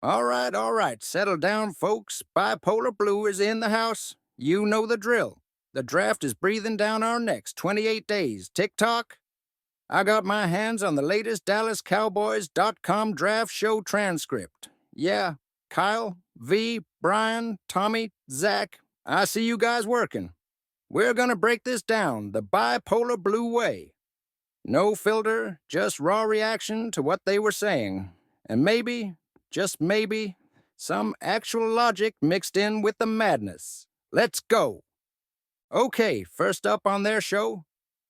All right, settle down, folks. Bipolar Blue is in the house. You know the drill. The draft is breathing down our necks 28 days. Tick tock. I got my hands on the latest DallasCowboys.com draft show transcript. Yeah, Kyle, V, Brian, Tommy, Zach, I see you guys working. We're gonna break this down the Bipolar Blue way. No filter, just raw reaction to what they were saying. And maybe, just maybe, some actual logic mixed in with the madness. Let's go. Okay, first up on their show.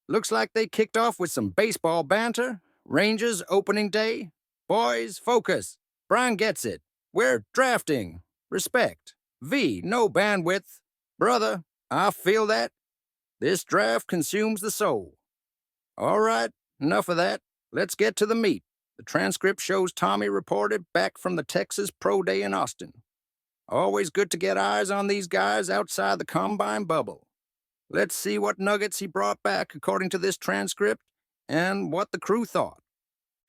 Looks like they kicked off with some baseball banter. Rangers opening day. Boys, focus. Brian gets it. We're drafting. Respect. V, no bandwidth. Brother, I feel that. This draft consumes the soul. All right, enough of that. Let's get to the meat. The transcript shows Tommy reported back from the Texas Pro Day in Austin. Always good to get eyes on these guys outside the combine bubble. Let's see what nuggets he brought back according to this transcript and what the crew thought.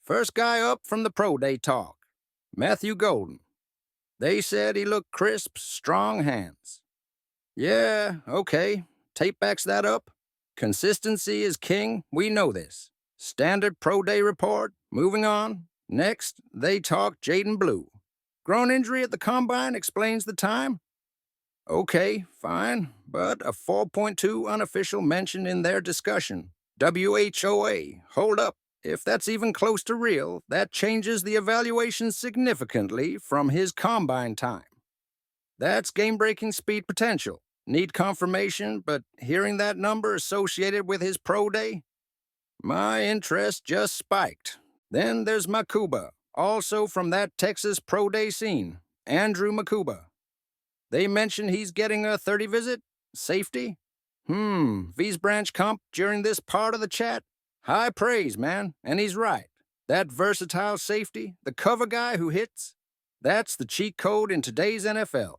First guy up from the Pro Day talk, Matthew Golden. They said he looked crisp, strong hands. Yeah, okay. Tape backs that up. Consistency is king, we know this. Standard Pro Day report, moving on. Next, they talk Jaden Blue. Groin injury at the combine explains the time? Okay, fine, but a 4.2 unofficial mention in their discussion. WHOA, hold up. If that's even close to real, that changes the evaluation significantly from his combine time. That's game-breaking speed potential. Need confirmation, but hearing that number associated with his pro day? My interest just spiked. Then there's Makuba, also from that Texas pro day scene. Andrew Makuba. They mention he's getting a 30 visit? Safety? V's branch comp during this part of the chat? High praise, man, and he's right. That versatile safety, the cover guy who hits, that's the cheat code in today's NFL.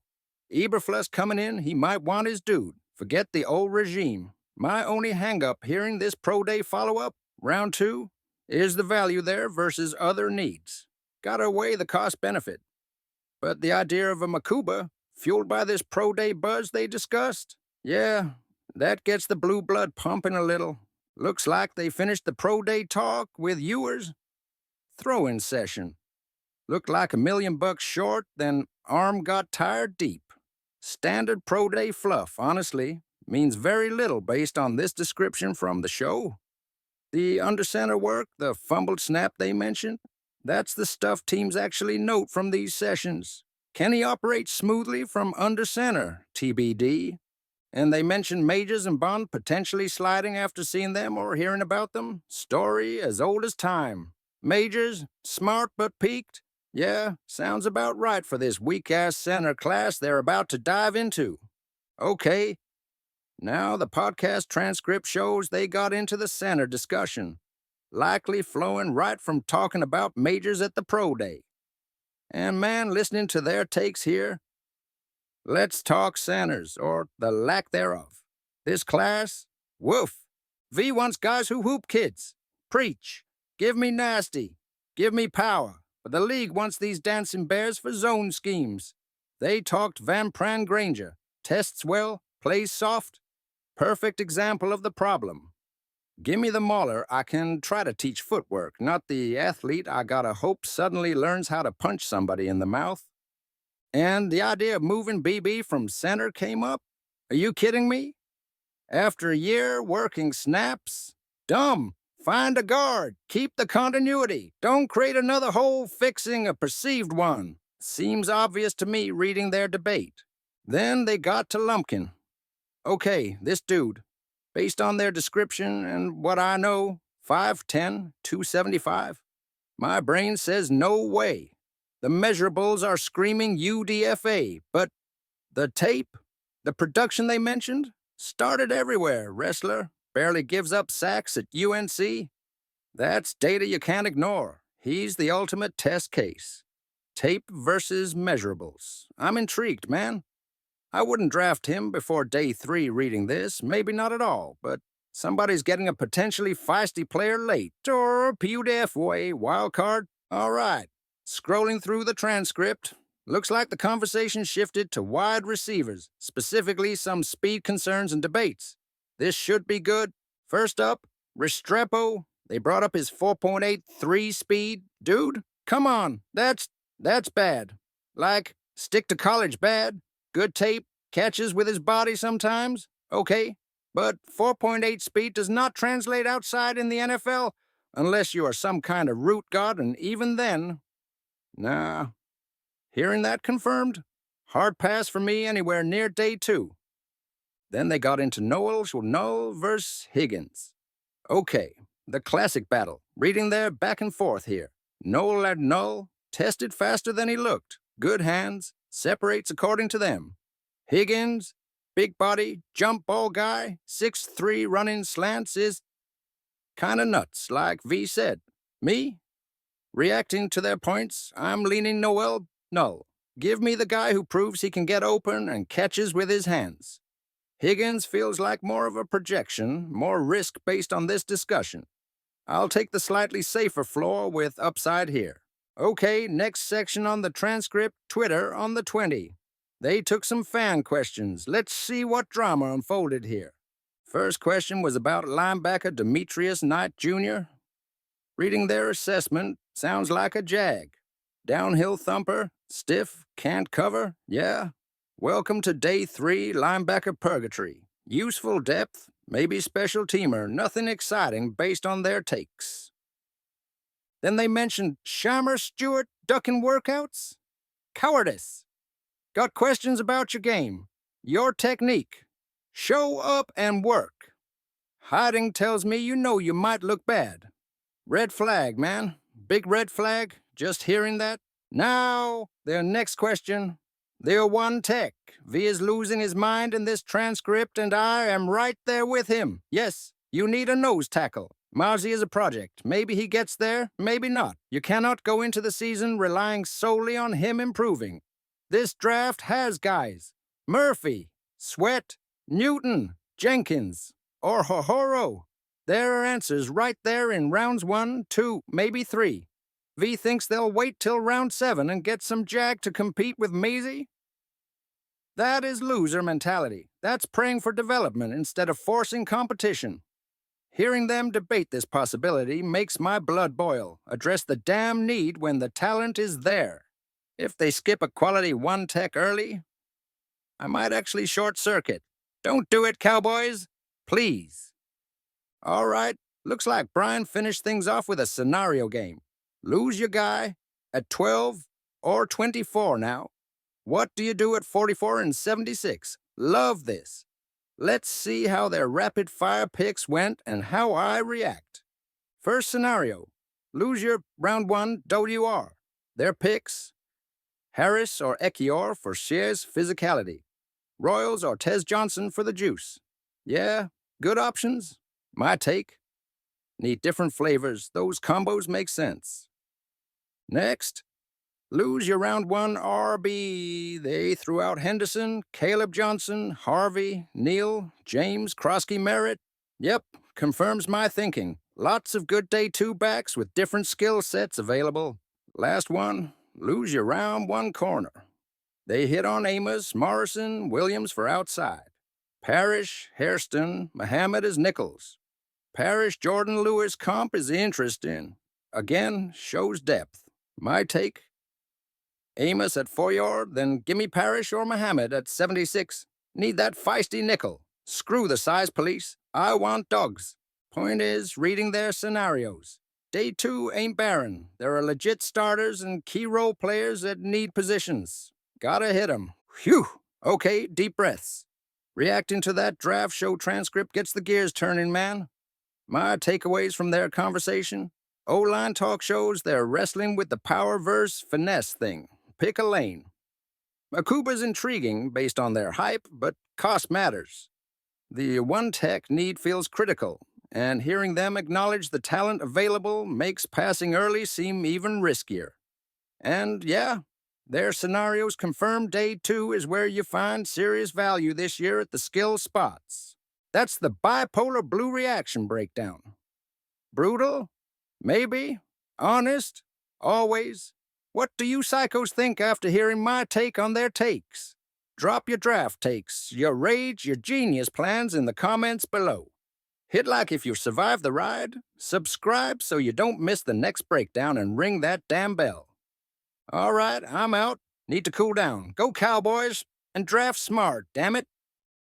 Eberflus coming in, he might want his dude. Forget the old regime. My only hang-up hearing this pro day follow-up, round 2, is the value there versus other needs. Gotta weigh the cost-benefit. But the idea of a Makuba, fueled by this pro day buzz they discussed, yeah, that gets the blue blood pumping a little. Looks like they finished the pro day talk with Ewers. Throw-in session. Looked like $1 million short, then arm got tired deep. Standard pro day fluff, honestly, means very little based on this description from the show. The under center work, the fumbled snap they mentioned, that's the stuff teams actually note from these sessions. Can he operate smoothly from under center, TBD? And they mention Majors and Bond potentially sliding after seeing them or hearing about them. Story as old as time. Majors, smart but peaked. Yeah, sounds about right for this weak-ass center class they're about to dive into. Okay. Now the podcast transcript shows they got into the center discussion, likely flowing right from talking about Majors at the pro day. And man, listening to their takes here, let's talk centers, or the lack thereof. This class, woof. V wants guys who hoop kids. Preach. Give me nasty. Give me power. But the league wants these dancing bears for zone schemes. They talked Van Pran Granger. Tests well, plays soft. Perfect example of the problem. Gimme the mauler, I can try to teach footwork, not the athlete I gotta hope suddenly learns how to punch somebody in the mouth. And the idea of moving BB from center came up? Are you kidding me? After a year working snaps? Dumb. Find a guard. Keep the continuity. Don't create another hole fixing a perceived one. Seems obvious to me reading their debate. Then they got to Lumpkin. Okay, this dude, based on their description and what I know, 5'10", 275. My brain says no way. The measurables are screaming UDFA, but the tape, the production they mentioned, started everywhere, wrestler. Barely gives up sacks at UNC. That's data you can't ignore. He's the ultimate test case. Tape versus measurables. I'm intrigued, man. I wouldn't draft him before day 3 reading this, maybe not at all, but somebody's getting a potentially feisty player late, or PUDF way, wild card. All right. Scrolling through the transcript, looks like the conversation shifted to wide receivers, specifically some speed concerns and debates. This should be good. First up, Restrepo. They brought up his 4.83 speed. Dude, come on, that's bad. Like, stick to college bad, good tape, catches with his body sometimes, okay. But 4.8 speed does not translate outside in the NFL unless you are some kind of root god, and even then, nah. Hearing that confirmed, hard pass for me anywhere near day 2. Then they got into Null versus Higgins. Okay, the classic battle. Reading their back and forth here. Noel at Null, tested faster than he looked. Good hands, separates according to them. Higgins, big body, jump ball guy, 6'3" running slants is kinda nuts, like V said. Me? Reacting to their points, I'm leaning Null. Give me the guy who proves he can get open and catches with his hands. Higgins feels like more of a projection, more risk based on this discussion. I'll take the slightly safer floor with upside here. Okay, next section on the transcript, Twitter on the 20. They took some fan questions. Let's see what drama unfolded here. First question was about linebacker Demetrius Knight Jr. Reading their assessment, sounds like a jag. Downhill thumper, stiff, can't cover, yeah. Welcome to day 3, linebacker purgatory. Useful depth, maybe special teamer, nothing exciting based on their takes. Then they mentioned Shammer Stewart ducking workouts? Cowardice. Got questions about your game, your technique. Show up and work. Hiding tells me you know you might look bad. Red flag, man. Big red flag. Just hearing that. Now, their next question. They're one tech. V is losing his mind in this transcript, and I am right there with him. Yes, you need a nose tackle. Marzi is a project. Maybe he gets there, maybe not. You cannot go into the season relying solely on him improving. This draft has guys. Murphy, Sweat, Newton, Jenkins, or Hohoro. There are answers right there in rounds 1, 2, maybe 3. V thinks they'll wait till round 7 and get some jag to compete with Maisie? That is loser mentality. That's praying for development instead of forcing competition. Hearing them debate this possibility makes my blood boil. Address the damn need when the talent is there. If they skip a quality 1 tech early, I might actually short circuit. Don't do it, Cowboys. Please. All right, looks like Brian finished things off with a scenario game. Lose your guy at 12 or 24 now. What do you do at 44 and 76? Love this. Let's see how their rapid-fire picks went and how I react. First scenario, lose your round 1 WR. Their picks, Harris or Ekior for Shear's physicality. Royals or Tez Johnson for the juice. Yeah, good options. My take. Need different flavors. Those combos make sense. Next, lose your round 1 RB. They threw out Henderson, Caleb Johnson, Harvey, Neal, James, Krosky Merritt. Yep, confirms my thinking. Lots of good day 2 backs with different skill sets available. Last one, lose your round 1 corner. They hit on Amos, Morrison, Williams for outside. Parrish, Hairston, Muhammad as nickels. Parrish Jordan Lewis comp is interesting. Again, shows depth. My take? Amos at 4-yard, then gimme Parrish or Muhammad at 76. Need that feisty nickel. Screw the size police. I want dogs. Point is, reading their scenarios. Day 2 ain't barren. There are legit starters and key role players that need positions. Gotta hit 'em. Phew. Okay, deep breaths. Reacting to that draft show transcript gets the gears turning, man. My takeaways from their conversation? O-line talk shows they're wrestling with the power versus finesse thing. Pick a lane. Akuba's intriguing based on their hype, but cost matters. The 1 tech need feels critical, and hearing them acknowledge the talent available makes passing early seem even riskier. And yeah, their scenarios confirm day 2 is where you find serious value this year at the skill spots. That's the bipolar blue reaction breakdown. Brutal? Maybe. Honest? Always. What do you psychos think after hearing my take on their takes? Drop your draft takes, your rage, your genius plans in the comments below. Hit like if you survived the ride, subscribe so you don't miss the next breakdown, and ring that damn bell. All right, I'm out. Need to cool down. Go Cowboys, and draft smart, damn it.